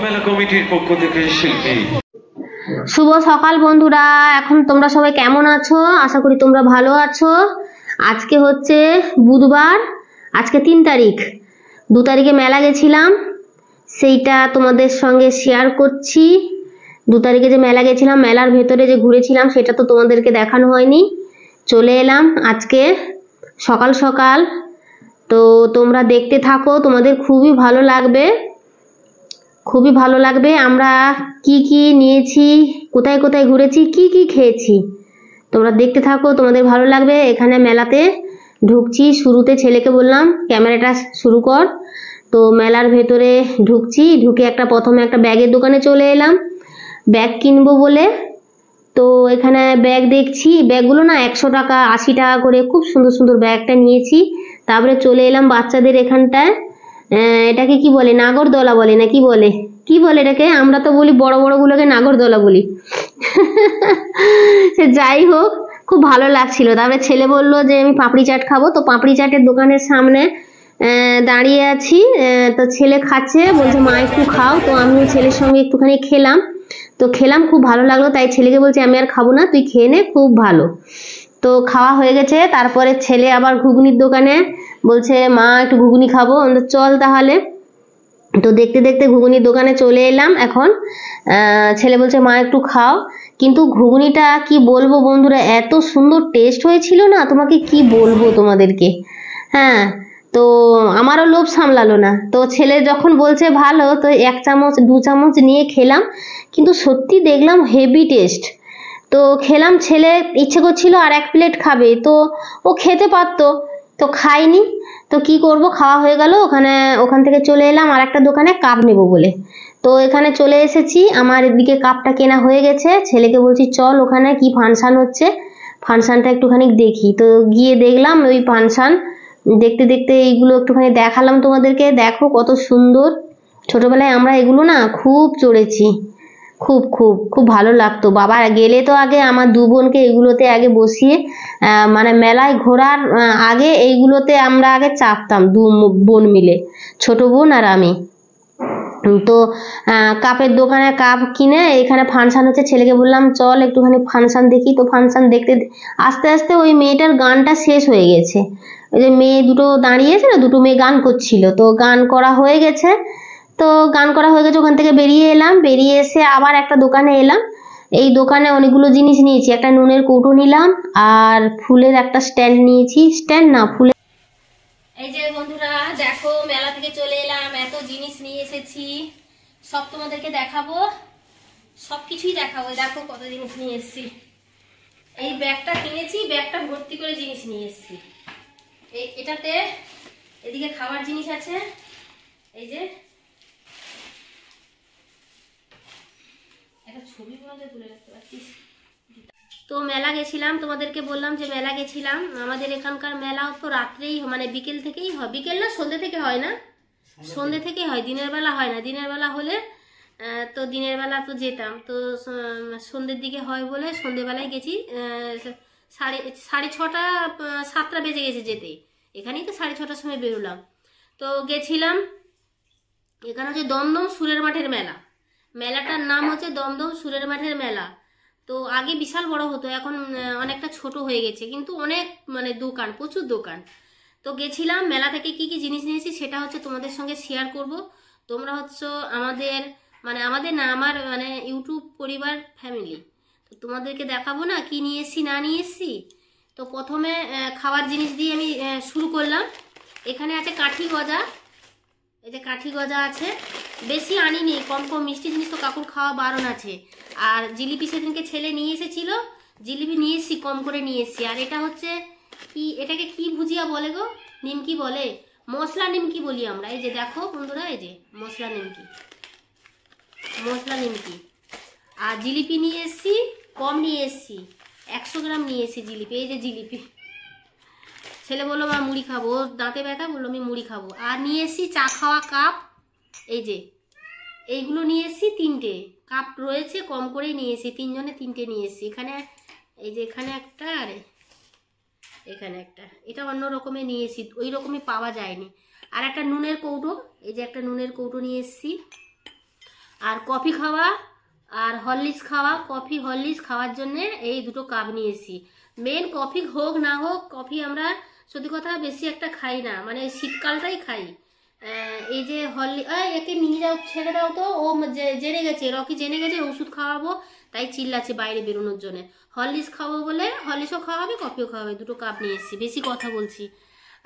মেলা কমিটির পক্ষ থেকে শিল্পী। শুভ সকাল বন্ধুরা, এখন তোমরা সবাই কেমন আছো? আশা করি তোমরা ভালো আছো। আজকে হচ্ছে বুধবার, আজকে 3 তারিখ। 2 তারিখে মেলা গেছিলাম, সেইটা তোমাদের সঙ্গে শেয়ার করছি। 2 তারিখে যে মেলা গেছিলাম, মেলার ভেতরে যে ঘুরেছিলাম সেটা তো তোমাদেরকে দেখানো হয়নি। চলে এলাম আজকে সকাল সকাল, তো তোমরা দেখতে থাকো, তোমাদের খুবই ভালো লাগবে, খুবই ভালো লাগবে। আমরা কি কি নিয়েছি, কোথায় কোথায় ঘুরেছি, কি কি খেয়েছি, তোমরা দেখতে থাকো, তোমাদের ভালো লাগবে। এখানে মেলাতে ঢুকছি, শুরুতে ছেলেকে বললাম ক্যামেরাটা শুরু কর। তো মেলার ভেতরে ঢুকছি, ঢুকে প্রথমে একটা ব্যাগের দোকানে চলে এলাম ব্যাগ কিনবো বলে। তো এখানে ব্যাগ দেখছি, ব্যাগগুলো না 100 টাকা 80 টাকা করে, খুব সুন্দর সুন্দর ব্যাগটা নিয়েছি। তারপরে চলে এলাম বাচ্চাদের এখানটায়, এটাকে কি বলে, নাগরদোলা বলে না কি বলে, কি বলে এটাকে? আমরা তো বলি বড় বড় গুলোকে নাগরদোলা বলি। সে যাই হোক, খুব ভালো লাগছিল। তারপরে ছেলে বলল যে আমি পাপড়ি চাট খাবো, তো পাপড়ি চাটের দোকানের সামনে দাঁড়িয়ে আছি। তো ছেলে খাচ্ছে, বলছে মা একটু খাও। তো আমিও ছেলের সঙ্গে একটুখানি খেলাম, তো খেলাম, খুব ভালো লাগলো। তাই ছেলেকে বলছি আমি আর খাবো না, তুই খেয়ে নে, খুব ভালো। তো খাওয়া হয়ে গেছে। তারপরে ছেলে আবার ঘুগনির দোকানে বলছে মা একটু ঘুগনি খাবো, চল তাহলে। তো দেখতে দেখতে ঘুগনির দোকানে চলে এলাম। এখন ছেলে বলছে মা একটু খাও, কিন্তু ঘুগনিটা কি বলবো বন্ধুরা, এত সুন্দর টেস্ট হয়েছিল না, তোমাকে কি বলবো তোমাদেরকে। হ্যাঁ, তো আমারও লোভ সামলালো না। তো ছেলে যখন বলছে ভালো, তো 1 চামচ 2 চামচ নিয়ে খেলাম, কিন্তু সত্যি দেখলাম হেভি টেস্ট। তো খেলাম, ছেলে ইচ্ছে করছিল আর 1 প্লেট খাবে, তো ও খেতে পারতো, তো খাইনি। তো কি করব, খাওয়া হয়ে গেল। ওখান থেকে চলে এলাম আর একটা দোকানে কাপ নেব বলে। তো এখানে চলে এসেছি, আমার এদিকে কাপটা কেনা হয়ে গেছে। ছেলেকে বলছি চল, ওখানে কি ফাংশন হচ্ছে, ফাংশনটা একটুখানি দেখি। তো গিয়ে দেখলাম ওই ফাংশন, দেখতে দেখতে এইগুলো একটুখানি দেখালাম তোমাদেরকে। দেখো কত সুন্দর, ছোটবেলায় আমরা এগুলো না খুব চড়েছি, খুব খুব খুব ভালো লাগতো। বাবা গেলে তো আগে আমার 2 বোনকে এগুলোতে আগে বসিয়ে, মানে মেলায় ঘোরার আগে এইগুলোতে আমরা আগে চাপতাম, 2 বোন মিলে, ছোট বোন আর আমি। তো কাপের দোকানে কাপ কিনে, এখানে ফাংশন হচ্ছে, ছেলেকে বললাম চল একটুখানি ফাংশন দেখি। তো ফাংশন দেখতে আস্তে আস্তে ওই মেয়েটার গানটা শেষ হয়ে গেছে। ওই যে মেয়ে দুটো দাঁড়িয়েছে না, 2টো মেয়ে গান করছিল, তো গান করা হয়ে গেছে। তো গান করা হয়ে গেছে, ওখান থেকে বেরিয়ে এলাম। বেরিয়ে এসে আবার একটা দোকানে এলাম। এই দোকানে অনেকগুলো জিনিস নিয়েছি, একটা নুনের কৌটো নিলাম, আর ফুলের একটা স্ট্যান্ড নিয়েছি, স্ট্যান্ড না ফুলের। এই যে বন্ধুরা দেখো, মেলা থেকে চলে এলাম, এত জিনিস নিয়ে এসেছি, সব তোমাদেরকে দেখাবো, সবকিছুই দেখাবো। দেখো কত জিনিস নিয়ে এসেছি। এই ব্যাগটা কিনেছি, ব্যাগটা ভর্তি করে জিনিস নিয়ে এসেছি। এটাতে এদিকে খাবার জিনিস আছে, এই যে একটা ছবি তুলে রাখতে পারছিস। তো মেলা গেছিলাম, তোমাদেরকে বললাম যে মেলা গেছিলাম। আমাদের এখানকার মেলাও তো রাত্রেই, মানে বিকেল থেকেই হয়, বিকেল না সন্ধ্যে থেকে হয় না, সন্ধ্যে থেকে হয়, দিনের বেলা হয় না। দিনের বেলা হলে তো দিনের বেলা তো যেতাম, তো সন্ধ্যের দিকে হয় বলে সন্ধ্যেবেলায় গেছি। 6:30 7টা বেজে গেছে যেতে, এখানেই তো 6:30টার সময় বেরোলাম। তো গেছিলাম, এখানে হচ্ছে দমদম সুরের মাঠের মেলা, মেলাটার নাম হচ্ছে দমদম সুরের মাঠের মেলা। তো আগে বিশাল বড় হতো, এখন অনেকটা ছোট হয়ে গেছে, কিন্তু অনেক মানে দোকান, প্রচুর দোকান। তো গেছিলাম, মেলা থেকে কি কি জিনিস নিয়েছি সেটা হচ্ছে তোমাদের সঙ্গে শেয়ার করব। তোমরা হচ্ছে আমাদের না, আমার মানে ইউটিউব পরিবার ফ্যামিলি, তো তোমাদেরকে দেখাবো না কি নিয়ে এসছি না নিয়ে এসছি। তো প্রথমে খাবার জিনিস দিয়ে আমি শুরু করলাম। এখানে আছে কাঠি গজা, এই যে কাঠি গজা আছে, বেশি আনিনি, কম কম মিষ্টি জিনিস তো কাকুর খাওয়া বারণ আছে। আর জিলিপি সেদিনকে ছেলে নিয়ে এসেছিল, জিলিপি নিয়ে এসছি, কম করে নিয়ে এসছি। আর এটা হচ্ছে কি, এটাকে কি ভুজিয়া বলে গো, নিমকি বলে, মশলা নিমকি বলি আমরা। এই যে দেখো বন্ধুরা, এই যে মশলা নিমকি, মশলা নিমকি। আর জিলিপি নিয়ে এসছি, কম নিয়ে এসছি, 100 গ্রাম নিয়ে এসছি জিলিপি। এই যে জিলিপি, ছেলে বললো মা মুড়ি খাবো, দাঁতে ব্যথা, বললো আমি মুড়ি খাবো। আর নিয়ে এসছি চা খাওয়া কাপ, এই যে এইগুলো নিয়ে এসছি, 3টে কাপ রয়েছে, কম করেই নিয়ে এসছি, 3 জনে 3টে নিয়ে এসছি। এখানে এই যে এখানে একটা, আর এখানে একটা, এটা অন্য রকমের নিয়ে এসছি, ওই রকমই পাওয়া যায়নি। আর একটা নুনের কৌটো, এই যে একটা নুনের কৌটো নিয়ে এসছি। আর কফি খাওয়া আর হরলিক্স খাওয়া, কফি হরলিক্স খাওয়ার জন্য এই দুটো কাপ নিয়েছি। মেন কফি হোক না হোক, কফি আমরা সত্যি কথা বেশি একটা খাই না, মানে শীতকালটাই খাই। এই যে একে নিয়ে যাও, ছেড়ে দাও তো, ও জেনে গেছে, রকি জেনে গেছে ওষুধ খাওয়াবো তাই চিল্লাচ্ছে বাইরে বেরোনোর জন্য। হরলিক্স খাওয়াবো বলে হরলিক্সও খাওয়াবে কফিও খাওয়াবে, দুটো কাপ নিয়ে এসেছি, বেশি কথা বলছি।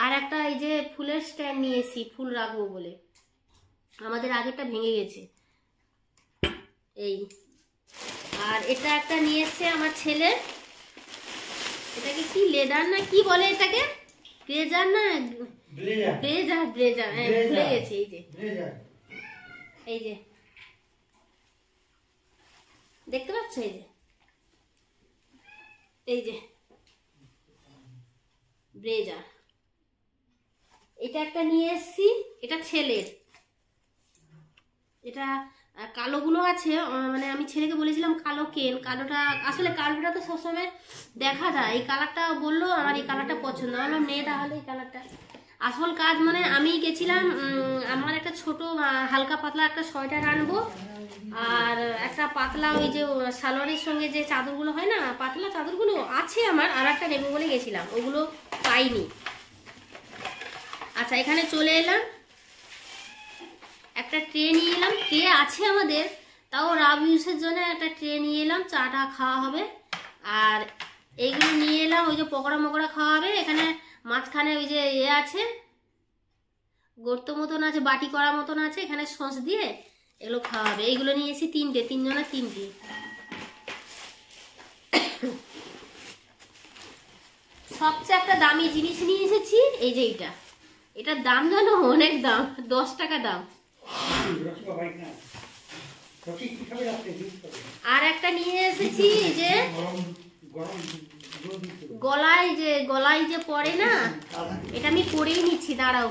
আর একটা এই যে ফুলের স্ট্যান্ড নিয়ে এসেছি, ফুল রাখবো বলে, আমাদের আগেরটা ভেঙে গেছে এই। আর এটা একটা নিয়ে এসছে আমার ছেলে, এটাকে কি লেদার না কি বলে, এটাকে ব্লেজার না ব্লেজার, ব্লেজার হ্যাঁ ভুলে গেছি। এই যে দেখতে পাচ্ছ, এই যে ব্লেজার, এটা একটা নিয়ে এসছি, এটা ছেলের। এটা কালোগুলো আছে, মানে আমি ছেলেকে বলেছিলাম কালো কেন, কালোটা আসলে কালোটা তো সবসময় দেখা যায়, এই কালারটা বললো আমার এই কালারটা পছন্দ, আমার নে তাহলে এই কালারটা। আসল কাজ মানে আমি গেছিলাম, আমার একটা ছোট হালকা পাতলা একটা সোয়েটার আনবো, আর একটা পাতলা ওই যে সালোয়ারের সঙ্গে যে চাদরগুলো হয় না, পাতলা চাদরগুলো আছে আমার, আর একটা নেবো বলে গেছিলাম, ওগুলো পাইনি। আচ্ছা এখানে চলে এলাম, একটা ট্রে নিয়ে এলাম, ট্রে আছে আমাদের, তাও রাব ইউজের জন্য একটা ট্রে নিয়ে এলাম, চাটা খাওয়া হবে। আর এইগুলো নিয়ে এলাম, ওই যে পকোড়া মকোড়া খাওয়া হবে। এখানে মাঝখানে ওই যে আছে, গর্ত মতন আছে, বাটি করা মতন আছে, এখানে সস দিয়ে এগুলো খাওয়া হবে। এইগুলো নিয়ে এসেছি তিনটে, তিনজনের তিনটে। সবচেয়ে একটা দামি জিনিস নিয়ে এসেছি, এই যে এইটা, এটার দাম জানো অনেক দাম, 10 টাকা দাম। আর একটা নিয়ে এসেছি যে গলায় যে পরে না, এটা আমি পরেই নিচ্ছি, দাঁড়াও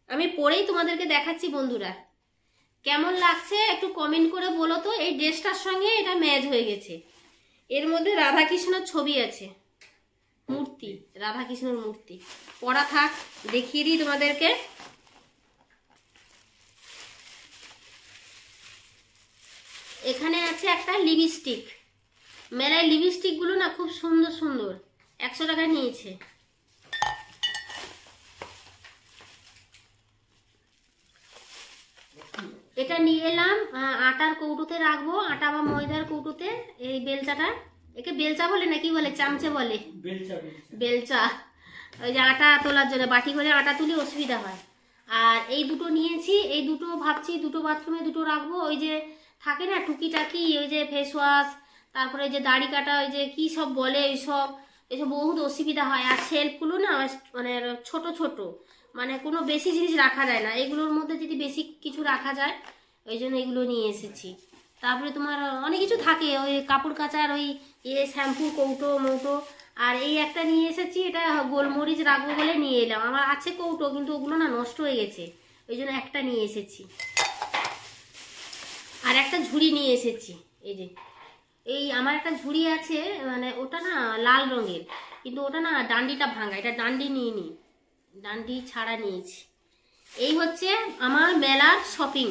আমি পরেই তোমাদেরকে দেখাচ্ছি বন্ধুরা, কেমন লাগছে একটু কমেন্ট করে বলো তো। এই ড্রেসটার সঙ্গে এটা ম্যাচ হয়ে গেছে, এর মধ্যে রাধাকৃষ্ণর ছবি আছে, মূর্তি, রাধাকৃষ্ণের মূর্তি পরা থাক, দেখিয়ে দিই তোমাদেরকে। এখানে আছে একটা লিপস্টিক, মেলায় লিপস্টিক গুলো না খুব সুন্দর সুন্দর, 100 টাকা নিয়েছে। এটা নিয়ে এলাম, আটার কৌটোতে রাখবো, আটা বা ময়দার কৌটোতে। এই বেলচাটা, একে বেলচা বলে না কি বলে, চামচে বলে, বেলচা, ওই যে আটা তোলার জন্য, বাটি করে আটা তুলে অসুবিধা হয়। আর এই দুটো নিয়েছি, এই দুটো ভাবছি দুটো বাথরুমে দুটো রাখবো, ওই যে থাকে না টুকিটাকি, ওই যে ফেস ওয়াশ, তারপরে যে দাড়ি কাটা, ওই যে কি সব বলে, এইসব বহুত অসুবিধা হয়। আর শেলফগুলো না মানে ছোট ছোট, মানে কোনো বেশি জিনিস রাখা যায় না, এগুলোর মধ্যে যদি বেশি কিছু রাখা যায়, ওই জন্য এগুলো নিয়ে এসেছি। তারপরে তোমার অনেক কিছু থাকে, ওই কাপড় কাচার ওই শ্যাম্পু কৌটো মৌটো। আর এই একটা নিয়ে এসেছি, এটা গোলমরিচ রাখবো বলে নিয়ে এলাম, আমার আছে কৌটো কিন্তু ওগুলো না নষ্ট হয়ে গেছে, ওই জন্য একটা নিয়ে এসেছি। আর একটা ঝুড়ি নিয়ে এসেছি, এই যে এই আমার একটা ঝুড়ি আছে, মানে ওটা না লাল রঙের, কিন্তু ওটা না ডান্ডিটা ভাঙা, এটা ডান্ডি নিয়ে নি, ডান্ডি ছাড়া নিয়েছি। এই হচ্ছে আমার মেলার শপিং,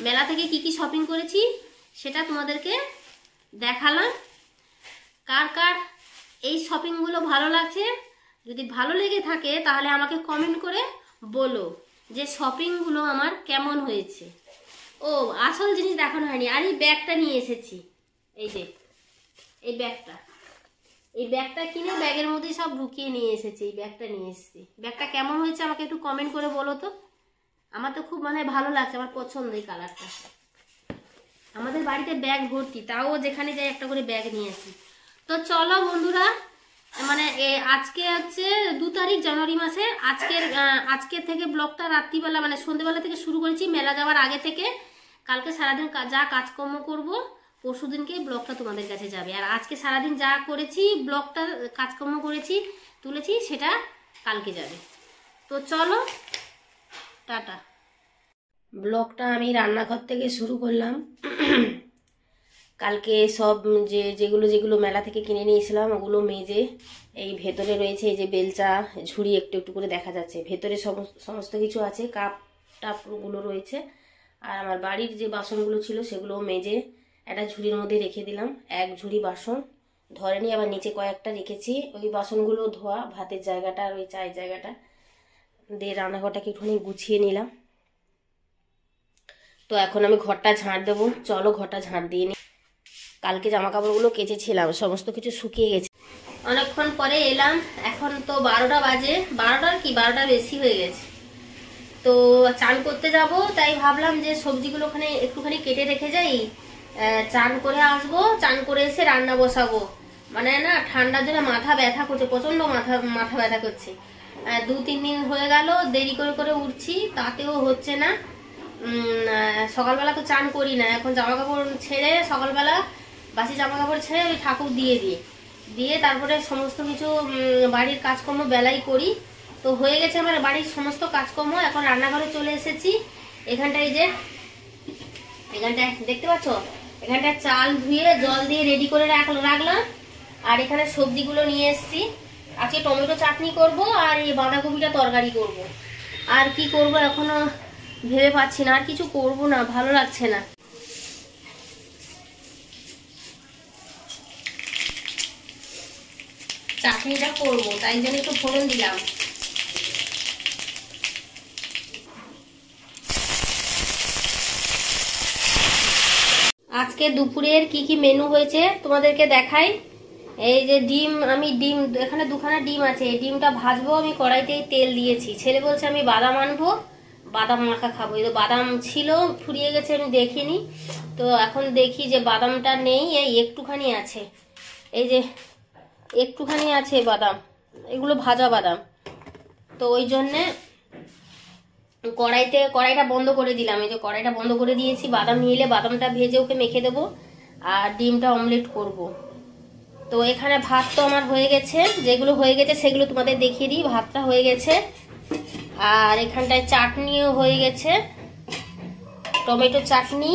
মেলা থেকে কি কি শপিং করেছি সেটা তোমাদেরকে দেখালাম। কার কার এই শপিংগুলো ভালো লাগছে, যদি ভালো লেগে থাকে তাহলে আমাকে কমেন্ট করে বলো যে শপিংগুলো আমার কেমন হয়েছে। ও আসল জিনিস দেখানো হয়নি, আর এই ব্যাগটা নিয়ে এসেছি, এই যে এই ব্যাগটা কিনে ব্যাগের মধ্যে সব ঢুকিয়ে নিয়ে এসেছি, এই ব্যাগটা নিয়ে এসেছি। ব্যাগটা কেমন হয়েছে আমাকে একটু কমেন্ট করে বলো তো, আমার তো খুব মানে ভালো লাগছে, আমার পছন্দ এই কালারটা। আমাদের বাড়িতে ব্যাগ ভর্তি, তাও যেখানে যাই একটা করে ব্যাগ নিয়ে আসি। তো চলো বন্ধুরা, মানে আজকে হচ্ছে 2 তারিখ জানুয়ারি মাসের, আজকের থেকে ব্লগটা রাত্রিবেলা মানে সন্ধ্যেবেলা থেকে শুরু করেছি, মেলা যাওয়ার আগে থেকে। কালকে সারাদিন যা কাজকর্ম করব, পরশু দিনকে ব্লগটা তোমাদের কাছে যাবে। আর আজকে সারাদিন যা করেছি, ব্লগটা কাজকর্ম করেছি তুলেছি, সেটা কালকে যাবে। তো চলো টাটা। ব্লগটা আমি রান্নাঘর থেকে শুরু করলাম। কালকে সব যেগুলো মেলা থেকে কিনে নিয়েছিলাম ওগুলো মেজে, এই ভেতরে রয়েছে এই যে বেলচা, ঝুড়ি একটু একটু করে দেখা যাচ্ছে, ভেতরে সমস্ত কিছু আছে, কাপ টাপগুলো রয়েছে। আর আমার বাড়ির যে বাসনগুলো ছিল সেগুলো মেজে একটা ঝুড়ির মধ্যে রেখে দিলাম। এক ঝুড়ি বাসন ধরেনি, আবার নিচে কয়েকটা রেখেছি। ওই বাসনগুলো ধোয়া, ভাতের জায়গাটা আর ওই চায়ের জায়গাটা দিয়ে রান্নাঘরটাকে একটুখানি গুছিয়ে নিলাম। তো এখন আমি ঘরটা ঝাঁট দেবো, চলো ঘরটা ঝাঁট দিয়ে নিই। কালকে জামা কাপড়গুলো কেচেছিলাম, সমস্ত কিছু শুকিয়ে গেছে। অনেকক্ষণ পরে এলাম, এখন তো 12টা বাজে, 12টার কি 12টা বেশি হয়ে গেছে। তো চান করতে যাব, তাই ভাবলাম যে সবজিগুলো ওখানে একটুখানি কেটে রেখে যাই, চান করে আসবো, চান করে এসে রান্না বসাবো। মানে না ঠান্ডার জন্য মাথা ব্যথা করছে, প্রচন্ড মাথা ব্যথা করছে। 2-3 দিন হয়ে গেল দেরি করে করে উঠছি, তাতেও হচ্ছে না। সকালবেলা তো চান করি না, এখন জামা কাপড় ছেড়ে সকালবেলা বাসি জামা কাপড় ছেড়ে ওই ঠাকুর দিয়ে তারপরে সমস্ত কিছু বাড়ির কাজকর্ম বেলাই করি। তো হয়ে গেছে আমার বাড়ির সমস্ত কাজকর্ম। এখন রান্নাঘরে চলে এসেছি। এখানটায় যে এখানটায় দেখতে পাচ্ছ, এখানটায় চাল ধুয়ে জল দিয়ে রেডি করে রাখলাম। আর এখানে সবজিগুলো নিয়ে এসেছি। আজকে টমেটো চাটনি করব আর এই বাঁধাকপিটা তরকারি করব। আর কি করব এখনো ভেবে পাচ্ছি না, আর কিছু করব না, ভালো লাগছে না। চাটনিটা করব, তাই জন্য একটু ফোড়ন দিলাম। আজকে দুপুরের কি কি মেনু হয়েছে তোমাদেরকে দেখাই। এই যে ডিম, আমি ডিম এখানে 2খানা ডিম আছে, এই ডিমটা ভাজবো। আমি কড়াইতেই তেল দিয়েছি। ছেলে বলছে আমি বাদাম আনবো, বাদাম মাখা খাবো। এই তো বাদাম ছিল, ফুরিয়ে গেছে, আমি দেখিনি। তো এখন দেখি যে বাদামটা নেই, এই একটুখানি আছে, এই যে একটুখানি আছে বাদাম, এগুলো ভাজা বাদাম। তো ওই জন্যে কড়াইটা বন্ধ করে দিলাম। এই যে কড়াইটা বন্ধ করে দিয়েছি, বাদাম নিয়ে এলে বাদামটা ভেজে ওকে মেখে দেবো আর ডিমটা অমলেট করব। তো এখানে ভাত তো আমার হয়ে গেছে, যেগুলো হয়ে গেছে সেগুলো তোমাদের দেখিয়ে দিই। ভাতটা হয়ে গেছে আর এখানটায় চাটনিও হয়ে গেছে, টমেটো চাটনি।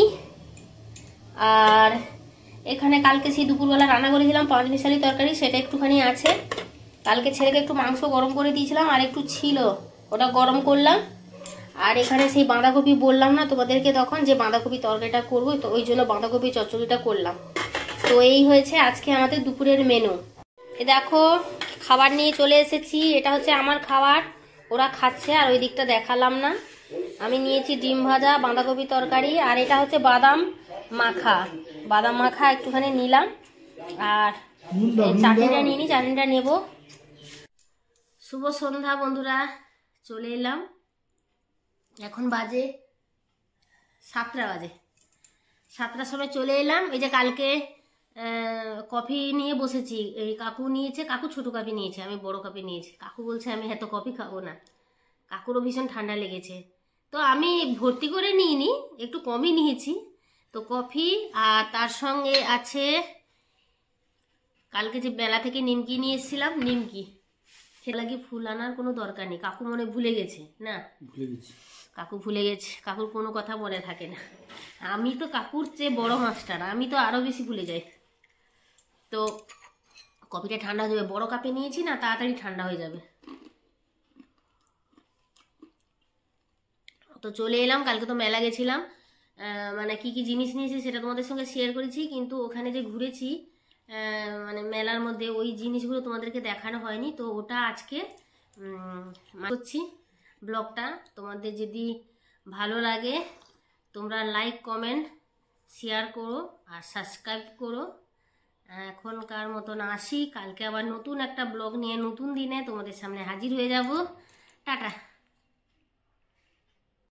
আর এখানে কালকে সেই দুপুরবেলা রান্না করেছিলাম পাঁচমিশালি তরকারি, সেটা একটুখানি আছে। কালকে ছেলেকে একটু মাংস গরম করে দিয়েছিলাম, আর একটু ছিল, ওটা গরম করলাম। আর এখানে সেই বাঁধাকপি বললাম না তোমাদেরকে তখন যে বাঁধাকপি তরকারিটা করবো, তো ওই জন্য বাঁধাকপি চচ্চড়িটা করলাম। তো এই হয়েছে আজকে আমাদের দুপুরের মেনু। এ দেখো খাবার নিয়ে চলে এসেছি, এটা হচ্ছে আমার খাবার, ওরা খাচ্ছে। আর ওই দিকটা দেখালাম না। আমি নিয়েছি ডিম ভাজা, বাঁধাকপি তরকারি, আর এটা হচ্ছে বাদাম মাখা একটুখানি নিলাম। আর চাটনিটা নিয়ে নি, চাটনিটা নেব। শুভ সন্ধ্যা বন্ধুরা, চলে এলাম। এখন বাজে 7টা বাজে, 7টার সময় চলে এলাম। এই যে কালকে কফি নিয়ে বসেছি, এই কাকু নিয়েছে, কাকু ছোট কাপি নিয়েছে, আমি বড় কাপি নিয়েছি। কাকু বলছে আমি এত কফি খাবো না, কাকুরও ভীষণ ঠান্ডা লেগেছে। তো আমি ভর্তি করে নিইনি, একটু কমই নিয়েছি। তো কফি, আর তার সঙ্গে আছে কালকে যে মেলা থেকে নিমকি নিয়ে এসেছিলাম, নিমকি। সেটা ফুল আনার কোনো দরকার নেই, কাকু মনে ভুলে গেছে না, কাকু ভুলে গেছে, কাকুর কোনো কথা মনে থাকে না। আমি তো কাকুর চেয়ে বড় মাস্টার, আমি তো আরো বেশি ভুলে যাই। তো কফিটা ঠান্ডা হয়ে যাবে, বড় কাপে নিয়েছি না, তাড়াতাড়ি ঠান্ডা হয়ে যাবে। তো চলে এলাম। কালকে তো মেলা গেছিলাম, মানে কি কি জিনিস নিয়েছি সেটা তোমাদের সঙ্গে শেয়ার করেছি, কিন্তু ওখানে যে ঘুরেছি মানে মেলার মধ্যে ওই জিনিসগুলো তোমাদেরকে দেখানো হয়নি। তো ওটা আজকে করছি ব্লগটা। তোমাদের যদি ভালো লাগে তোমরা লাইক কমেন্ট শেয়ার করো আর সাবস্ক্রাইব করো। এখনকার মতন আসি, কালকে আবার নতুন একটা ব্লগ নিয়ে নতুন দিনে তোমাদের সামনে হাজির হয়ে যাব। টাটা।